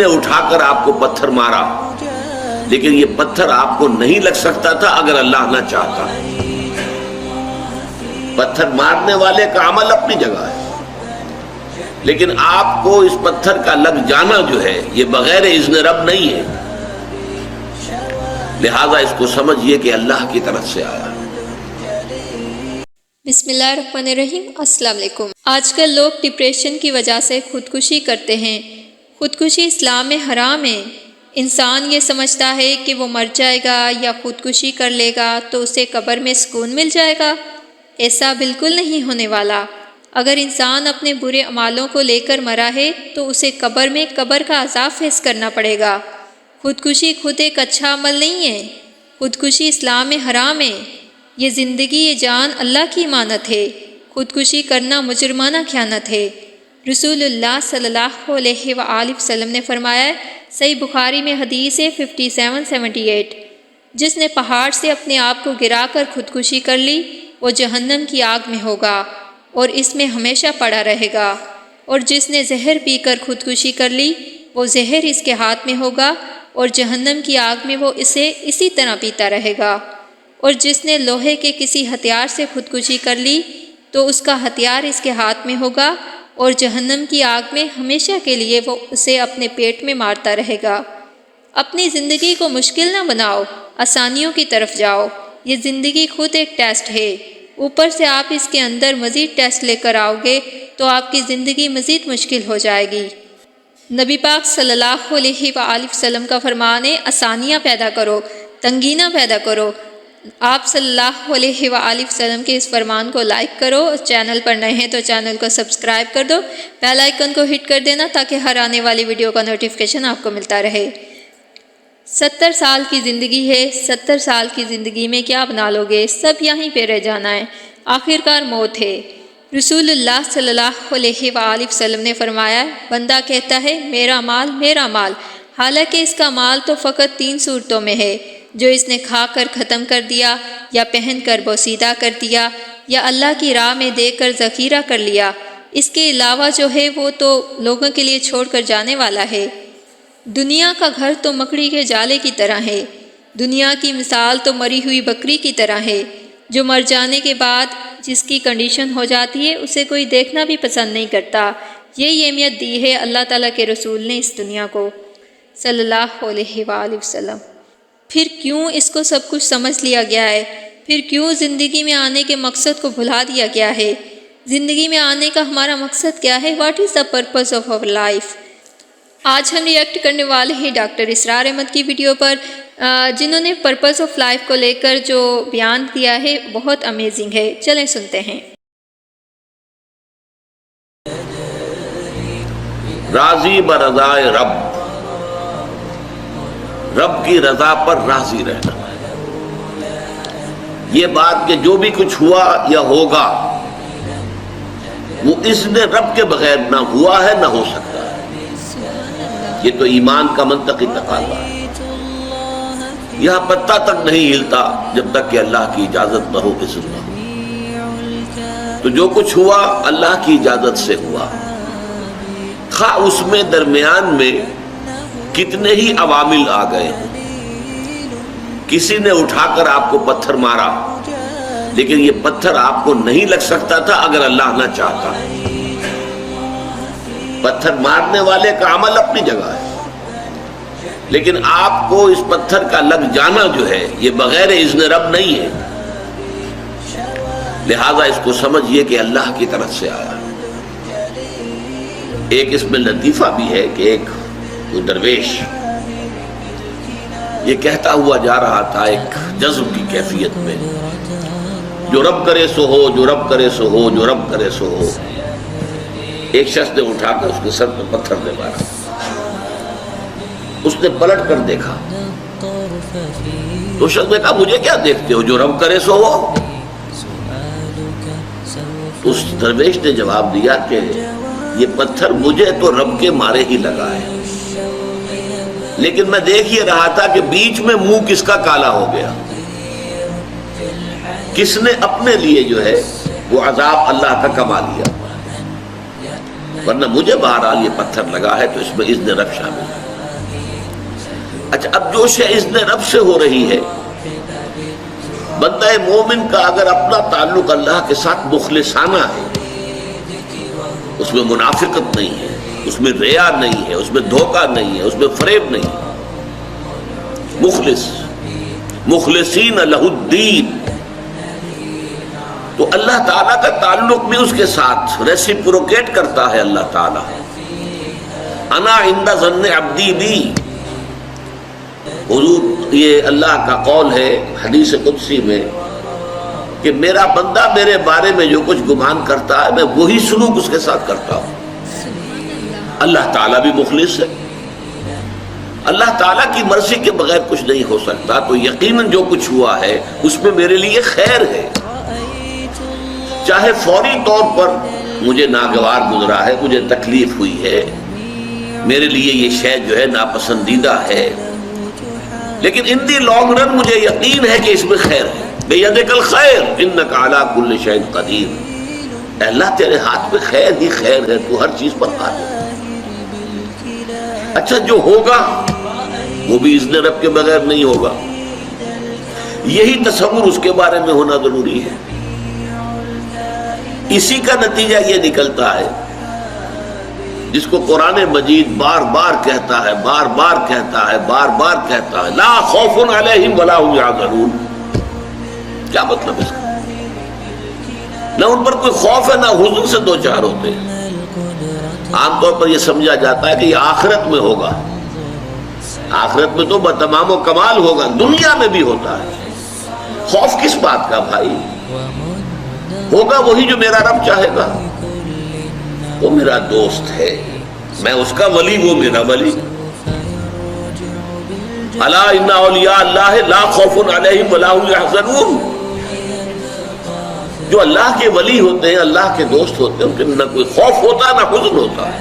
نے اٹھا کر آپ کو پتھر مارا، لیکن یہ پتھر آپ کو نہیں لگ سکتا تھا اگر اللہ نہ چاہتا۔ پتھر مارنے والے کا عمل اپنی جگہ ہے، لیکن آپ کو اس پتھر کا لگ جانا جو ہے یہ بغیر اذن رب نہیں ہے، لہذا اس کو سمجھیے کہ اللہ کی طرف سے آیا۔ بسم اللہ الرحمن الرحیم۔ السلام علیکم۔ آج کل لوگ ڈپریشن کی وجہ سے خودکشی کرتے ہیں۔ خودکشی اسلام میں حرام ہے۔ انسان یہ سمجھتا ہے کہ وہ مر جائے گا یا خودکشی کر لے گا تو اسے قبر میں سکون مل جائے گا۔ ایسا بالکل نہیں ہونے والا۔ اگر انسان اپنے برے اعمالوں کو لے کر مرا ہے تو اسے قبر میں قبر کا عذاب فیس کرنا پڑے گا۔ خودکشی خود ایک اچھا عمل نہیں ہے۔ خودکشی اسلام میں حرام ہے۔ یہ زندگی یہ جان اللہ کی امانت ہے۔ خودکشی کرنا مجرمانہ خیانت ہے۔ رسول اللہ صلی اللہ علیہ وآلہ وسلم نے فرمایا ہے، صحیح بخاری میں حدیث ہے 5778، جس نے پہاڑ سے اپنے آپ کو گرا کر خودکشی کر لی وہ جہنم کی آگ میں ہوگا اور اس میں ہمیشہ پڑا رہے گا، اور جس نے زہر پی کر خودکشی کر لی وہ زہر اس کے ہاتھ میں ہوگا اور جہنم کی آگ میں وہ اسے اسی طرح پیتا رہے گا، اور جس نے لوہے کے کسی ہتھیار سے خودکشی کر لی تو اس کا ہتھیار اس کے ہاتھ میں ہوگا اور جہنم کی آگ میں ہمیشہ کے لیے وہ اسے اپنے پیٹ میں مارتا رہے گا۔ اپنی زندگی کو مشکل نہ بناؤ، آسانیوں کی طرف جاؤ۔ یہ زندگی خود ایک ٹیسٹ ہے، اوپر سے آپ اس کے اندر مزید ٹیسٹ لے کر آؤ گے تو آپ کی زندگی مزید مشکل ہو جائے گی۔ نبی پاک صلی اللہ علیہ وآلہ وسلم کا فرمان ہے، آسانیاں پیدا کرو، تنگی نہ پیدا کرو۔ آپ صلی اللہ علیہ وآلہ وسلم کے اس فرمان کو لائک کرو، چینل پر نئے ہیں تو چینل کو سبسکرائب کر دو، بیل آئیکن کو ہٹ کر دینا تاکہ ہر آنے والی ویڈیو کا نوٹیفیکیشن آپ کو ملتا رہے۔ 70 سال کی زندگی ہے، 70 سال کی زندگی میں کیا بنا لو گے؟ سب یہیں پہ رہ جانا ہے، آخرکار موت ہے۔ رسول اللہ صلی اللہ علیہ وآلہ وسلم نے فرمایا، بندہ کہتا ہے میرا مال میرا مال، حالانکہ اس کا مال تو فقط 3 صورتوں میں ہے، جو اس نے کھا کر ختم کر دیا، یا پہن کر بوسیدہ کر دیا، یا اللہ کی راہ میں دے کر ذخیرہ کر لیا۔ اس کے علاوہ جو ہے وہ تو لوگوں کے لیے چھوڑ کر جانے والا ہے۔ دنیا کا گھر تو مکڑی کے جالے کی طرح ہے، دنیا کی مثال تو مری ہوئی بکری کی طرح ہے، جو مر جانے کے بعد جس کی کنڈیشن ہو جاتی ہے اسے کوئی دیکھنا بھی پسند نہیں کرتا۔ یہی اہمیت دی ہے اللہ تعالیٰ کے رسول نے اس دنیا کو صلی اللہ علیہ وآلہ وسلم۔ پھر کیوں اس کو سب کچھ سمجھ لیا گیا ہے؟ پھر کیوں زندگی میں آنے کے مقصد کو بھلا دیا گیا ہے؟ زندگی میں آنے کا ہمارا مقصد کیا ہے؟ What is the purpose of our life? آج ہم ریئیکٹ کرنے والے ہیں ڈاکٹر اسرار احمد کی ویڈیو پر، جنہوں نے پرپز آف لائف کو لے کر جو بیان دیا ہے بہت امیزنگ ہے۔ چلیں سنتے ہیں۔ راضی برضائے رب، رب کی رضا پر راضی رہنا۔ یہ بات کہ جو بھی کچھ ہوا یا ہوگا وہ اذن رب کے بغیر نہ ہوا ہے نہ ہو سکتا ہے، یہ تو ایمان کا منطقی تقاضا ہے۔ یہاں پتہ تک نہیں ہلتا جب تک کہ اللہ کی اجازت نہ ہو، اذن نہ ہو۔ تو جو کچھ ہوا اللہ کی اجازت سے ہوا، خواہ اس میں درمیان میں کتنے ہی عوامل آ گئے ہوں۔ کسی نے اٹھا کر آپ کو پتھر مارا، لیکن یہ پتھر آپ کو نہیں لگ سکتا تھا اگر اللہ نہ چاہتا۔ پتھر مارنے والے کا عمل اپنی جگہ ہے، لیکن آپ کو اس پتھر کا لگ جانا جو ہے یہ بغیر اذن رب نہیں ہے، لہذا اس کو سمجھیے کہ اللہ کی طرف سے آیا۔ ایک اس میں لطیفہ بھی ہے کہ ایک وہ درویش یہ کہتا ہوا جا رہا تھا ایک جذب کی کیفیت میں، جو رب کرے سو ہو، جو رب کرے سو ہو، جو رب کرے سو ہو۔ ایک شخص نے اٹھا کر اس کے سر پہ پتھر دے مارا۔ اس نے پلٹ کر دیکھا تو شخص نے کہا مجھے کیا دیکھتے ہو، جو رب کرے سو ہو۔ اس درویش نے جواب دیا کہ یہ پتھر مجھے تو رب کے مارے ہی لگا ہے، لیکن میں دیکھ یہ رہا تھا کہ بیچ میں منہ کس کا کالا ہو گیا، کس نے اپنے لیے جو ہے وہ عذاب اللہ کا کما لیا، ورنہ مجھے بہرحال یہ پتھر لگا ہے تو اس میں اذن رب شامل ہے۔ اچھا، اب جو شے اذن رب سے ہو رہی ہے، بندہ مومن کا اگر اپنا تعلق اللہ کے ساتھ مخلصانہ ہے، اس میں منافقت نہیں ہے، اس میں ریا نہیں ہے، اس میں دھوکہ نہیں ہے، اس میں فریب نہیں ہے، مخلص، مخلصین لہ الدین، تو اللہ تعالیٰ کا تعلق بھی اس کے ساتھ ریسیپروکیٹ کرتا ہے۔ اللہ تعالیٰ انا عند ظن عبدی بی، حضور یہ اللہ کا قول ہے حدیث قدسی میں کہ میرا بندہ میرے بارے میں جو کچھ گمان کرتا ہے میں وہی سلوک اس کے ساتھ کرتا ہوں۔ اللہ تعالیٰ بھی مخلص ہے، اللہ تعالیٰ کی مرضی کے بغیر کچھ نہیں ہو سکتا، تو یقیناً جو کچھ ہوا ہے اس میں میرے لیے خیر ہے، چاہے فوری طور پر مجھے ناگوار گزرا ہے، مجھے تکلیف ہوئی ہے، میرے لیے یہ شے جو ہے ناپسندیدہ ہے، لیکن ان دی لانگ رن مجھے یقین ہے کہ اس میں خیر ہے۔ بیدک الخیر انک علی کل شیء قدیر، اے اللہ تیرے ہاتھ میں خیر ہی خیر ہے، تو ہر چیز پر قادر ہے۔ اچھا، جو ہوگا وہ بھی اذن رب کے بغیر نہیں ہوگا، یہی تصور اس کے بارے میں ہونا ضروری ہے۔ اسی کا نتیجہ یہ نکلتا ہے جس کو قرآن مجید بار بار کہتا ہے، بار بار کہتا ہے، بار بار کہتا ہے، لا خوف علیہم ولا هم یحزنون۔ کیا مطلب اس کا؟ نہ ان پر کوئی خوف ہے نہ حزن سے دو چار ہوتے ہیں۔ عام طور پر یہ سمجھا جاتا ہے کہ یہ آخرت میں ہوگا، آخرت میں تو بتمام و کمال ہوگا، دنیا میں بھی ہوتا ہے۔ خوف کس بات کا بھائی؟ ہوگا وہی جو میرا رب چاہے گا، وہ میرا دوست ہے، میں اس کا ولی، وہ میرا ولی۔ الا ان اولیاء اللہ لا خوف علیہم ولا هم یحزنون، جو اللہ کے ولی ہوتے ہیں، اللہ کے دوست ہوتے ہیں، ان کے نہ کوئی خوف ہوتا نہ حزن ہوتا ہے۔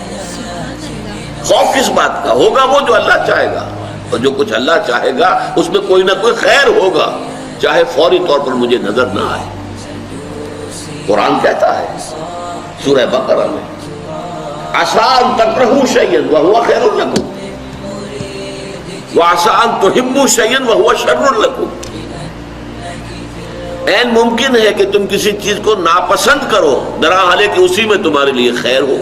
خوف کس بات کا؟ ہوگا وہ جو اللہ چاہے گا، اور جو کچھ اللہ چاہے گا اس میں کوئی نہ کوئی خیر ہوگا، چاہے فوری طور پر مجھے نظر نہ آئے۔ قرآن کہتا ہے سورہ بقرہ میں، عسیٰ ان تکرہوا شیئا وہو خیر لکم وعسیٰ ان تحبوا شیئا وہو شر لکم، عین ممکن ہے کہ تم کسی چیز کو ناپسند کرو درحالے کہ اسی میں تمہارے لیے خیر ہو،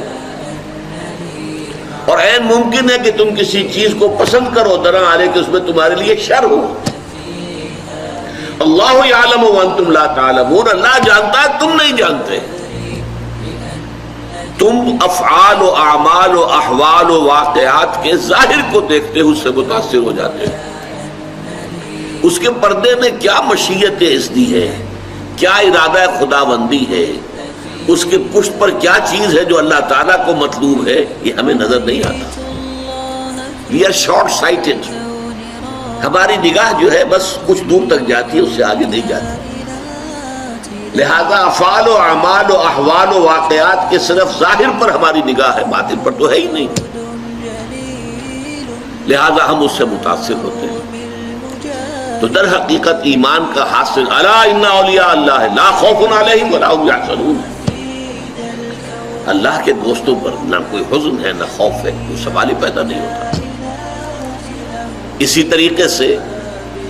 اور عین ممکن ہے کہ تم کسی چیز کو پسند کرو درحالے کہ اس میں تمہارے لیے شر ہو۔ اللہ یعلم وانتم لا تعلمون، اللہ جانتا ہے تم نہیں جانتے۔ تم افعال و اعمال و احوال و واقعات کے ظاہر کو دیکھتے ہو، اس سے متاثر ہو جاتے ہو، اس کے پردے میں کیا مشیت اذنی ہے، کیا ارادہ خداوندی ہے، اس کے پشت پر کیا چیز ہے جو اللہ تعالیٰ کو مطلوب ہے، یہ ہمیں نظر نہیں آتا۔ وی آر شارٹ سائٹڈ، ہماری نگاہ جو ہے بس کچھ دور تک جاتی ہے، اس سے آگے نہیں جاتی۔ لہذا افعال و اعمال و احوال و واقعات کے صرف ظاہر پر ہماری نگاہ ہے، باطن پر تو ہے ہی نہیں، لہذا ہم اس سے متاثر ہوتے ہیں۔ تو در حقیقت ایمان کا حاصل الا ان اولیاء اللہ لا خوف علیہم ولا هم یحزنون، اللہ کے دوستوں پر نہ کوئی حزن ہے نہ خوف ہے، کوئی سوال ہی پیدا نہیں ہوتا۔ اسی طریقے سے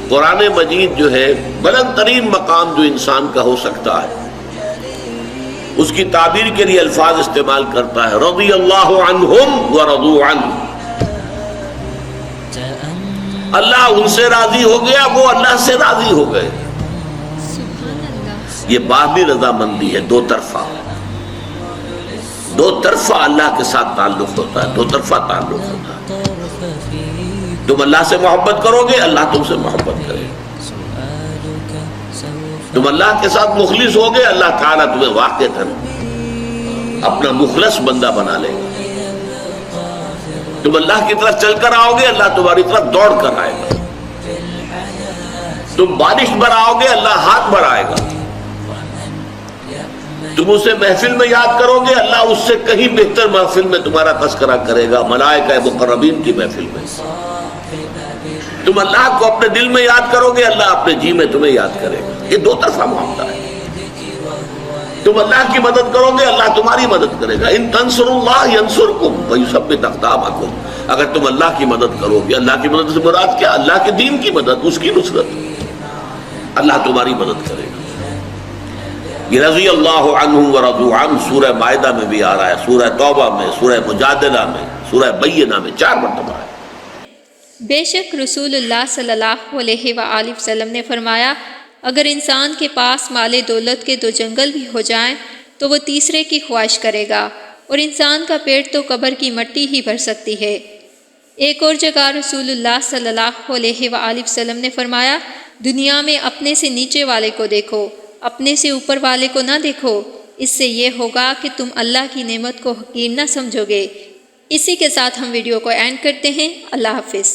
قرآن مجید جو ہے بلند ترین مقام جو انسان کا ہو سکتا ہے، اس کی تعبیر کے لیے الفاظ استعمال کرتا ہے، رضی اللہ عنہم ورضوا عنہ، اللہ ان سے راضی ہو گیا، وہ اللہ سے راضی ہو گئے۔ یہ باہمی رضامندی ہے، دو طرفہ، دو طرفہ اللہ کے ساتھ تعلق ہوتا ہے، دو طرفہ تعلق ہوتا ہے۔ تم اللہ سے محبت کرو گے، اللہ تم سے محبت کرے گا۔ تم اللہ کے ساتھ مخلص ہوگے، اللہ تعالیٰ تمہیں واقعتاً اپنا مخلص بندہ بنا لے گا۔ تم اللہ کی طرف چل کر آؤ گے، اللہ تمہاری طرف دوڑ کر آئے گا۔ تم بارش برآؤ گے، اللہ ہاتھ بڑھائے گا۔ تم اسے محفل میں یاد کرو گے، اللہ اس سے کہیں بہتر محفل میں تمہارا تذکرہ کرے گا، ملائکہ مقربین کی محفل میں۔ تم اللہ کو اپنے دل میں یاد کرو گے، اللہ اپنے جی میں تمہیں یاد کرے گا۔ یہ دو طرفہ معاملہ ہے۔ تم اللہ کی مدد کرو گے، اللہ تمہاری مدد کرے گا۔ ان تنصروا اللہ ینصرکم ویثبت اقدامکم، اگر تم اللہ کی مدد کرو گے. اللہ کی مدد سے مراد کیا؟ اللہ کے دین کی مدد، اس کی نصرت. اللہ تمہاری مدد کرے گا. یہ رضی اللہ عنہ ورضوا عنہ سورہ مائدہ میں بھی آ رہا ہے، سورہ توبہ میں، سورہ مجادلہ میں، سورہ بینہ میں 4 مرتبہ ہے. بے شک رسول اللہ صلی اللہ علیہ وآلہ وسلم نے فرمایا، اگر انسان کے پاس مال دولت کے 2 جنگل بھی ہو جائیں تو وہ تیسرے کی خواہش کرے گا، اور انسان کا پیٹ تو قبر کی مٹی ہی بھر سکتی ہے. ایک اور جگہ رسول اللہ صلی اللہ علیہ وآلہ وسلم نے فرمایا، دنیا میں اپنے سے نیچے والے کو دیکھو، اپنے سے اوپر والے کو نہ دیکھو، اس سے یہ ہوگا کہ تم اللہ کی نعمت کو حقیر نہ سمجھو گے. اسی کے ساتھ ہم ویڈیو کو اینڈ کرتے ہیں. اللہ حافظ.